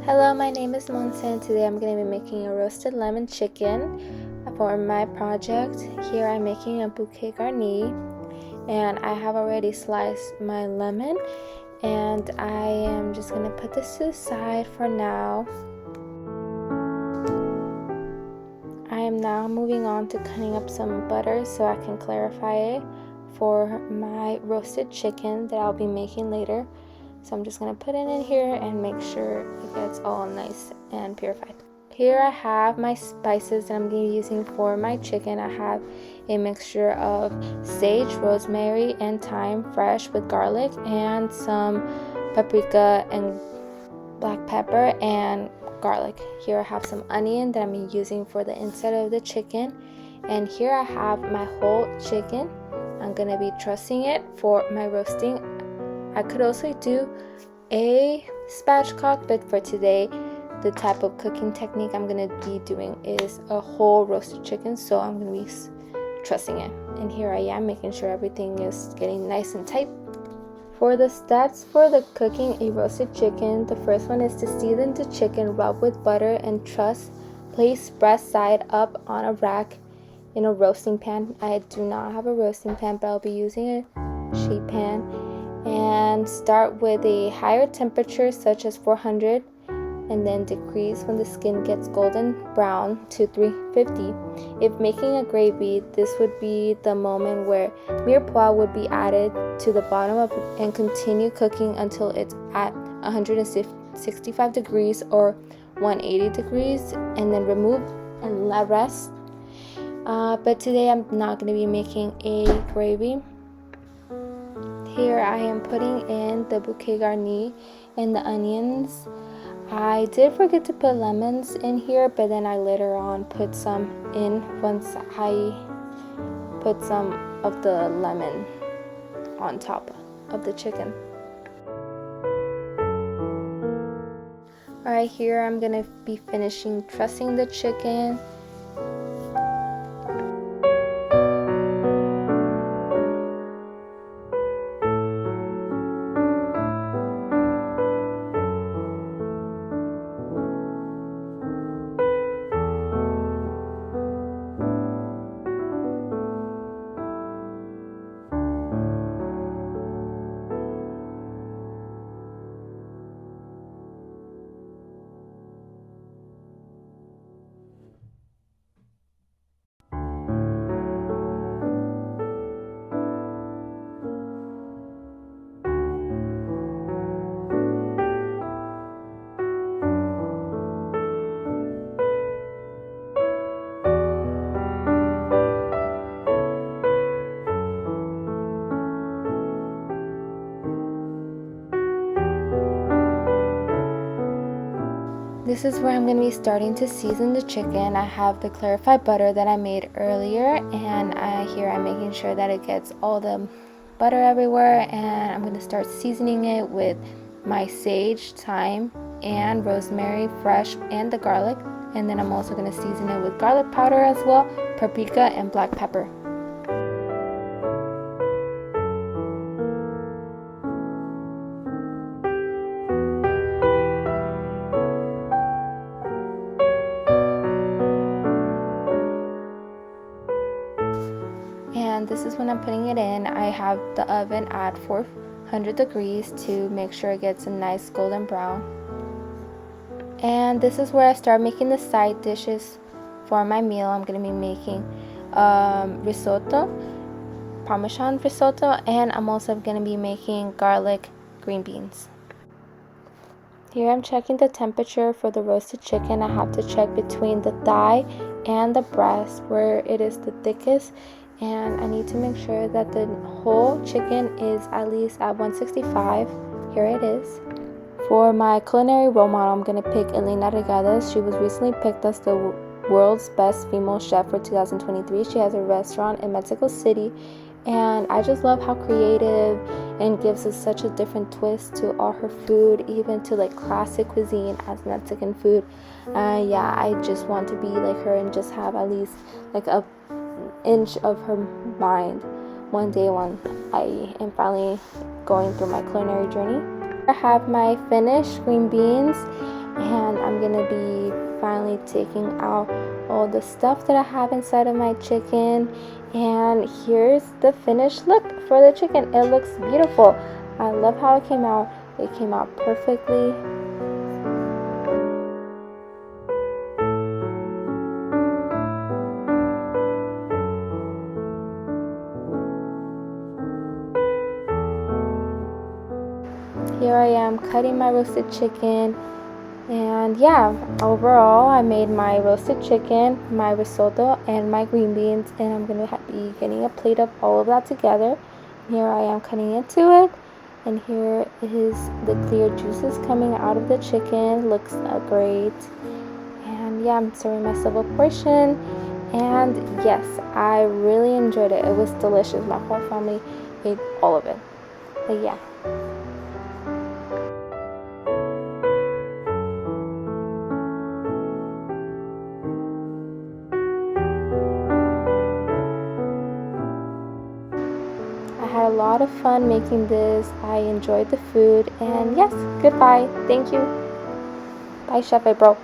Hello, my name is Monse and today I'm going to be making a roasted lemon chicken for my project. Here I'm making a bouquet garni and I have already sliced my lemon and I am just going to put this to the side for now. I am now moving on to cutting up some butter so I can clarify it for my roasted chicken that I'll be making later. So I'm just going to put it in here and make sure it gets all nice and purified. Here I have my spices that I'm going to be using for my chicken. I have a mixture of sage, rosemary, and thyme fresh with garlic and some paprika and black pepper and garlic. Here I have some onion that I'm using for the inside of the chicken. And here I have my whole chicken. I'm going to be trussing it for my roasting. I could also do a spatchcock, but for today, the type of cooking technique I'm going to be doing is a whole roasted chicken, so I'm going to be trussing it. And here I am making sure everything is getting nice and tight. For the steps for the cooking a roasted chicken, the first one is to season the chicken, rub with butter and truss. Place breast side up on a rack in a roasting pan. I do not have a roasting pan, but I'll be using a sheet pan. And start with a higher temperature such as 400 and then decrease when the skin gets golden brown to 350. If making a gravy, this would be the moment where mirepoix would be added to the bottom of and continue cooking until it's at 165 degrees or 180 degrees and then remove and let rest. But today I'm not going to be making a gravy. Here I am putting in the bouquet garni and the onions. I did forget to put lemons in here, but then I later on put some in once I put some of the lemon on top of the chicken. Alright, here I'm going to be finishing trussing the chicken. This is where I'm going to be starting to season the chicken. I have the clarified butter that I made earlier, and here I'm making sure that it gets all the butter everywhere, and I'm going to start seasoning it with my sage, thyme, and rosemary fresh and the garlic, and then I'm also going to season it with garlic powder as well, paprika, and black pepper. And this is when I'm putting it in. I have the oven at 400 degrees to make sure it gets a nice golden brown. And this is where I start making the side dishes for my meal. I'm going to be making risotto, Parmesan risotto, and I'm also going to be making garlic green beans. Here I'm checking the temperature for the roasted chicken. I have to check between the thigh and the breast where it is the thickest. And I need to make sure that the whole chicken is at least at 165. Here it is. For my culinary role model, I'm going to pick Elena Regadas. She was recently picked as the world's best female chef for 2023. She has a restaurant in Mexico City. And I just love how creative and gives us such a different twist to all her food, even to like classic cuisine as Mexican food. Yeah, I just want to be like her and just have at least like a inch of her mind one day when I am finally going through my culinary journey. I have my finished green beans and I'm gonna be finally taking out all the stuff that I have inside of my chicken. And here's the finished look for the chicken. It looks beautiful. I love how it came out. It came out perfectly. Here I am cutting my roasted chicken, and yeah, overall I made my roasted chicken, my risotto, and my green beans, and I'm gonna be getting a plate of all of that together. Here I am cutting into it, and here is the clear juices coming out of the chicken. Looks great. And yeah, I'm serving myself a portion, and yes, I really enjoyed it. It was delicious. My whole family ate all of it. But yeah. I had a lot of fun making this. I enjoyed the food, and yes, goodbye. Thank you. Bye, Chef April.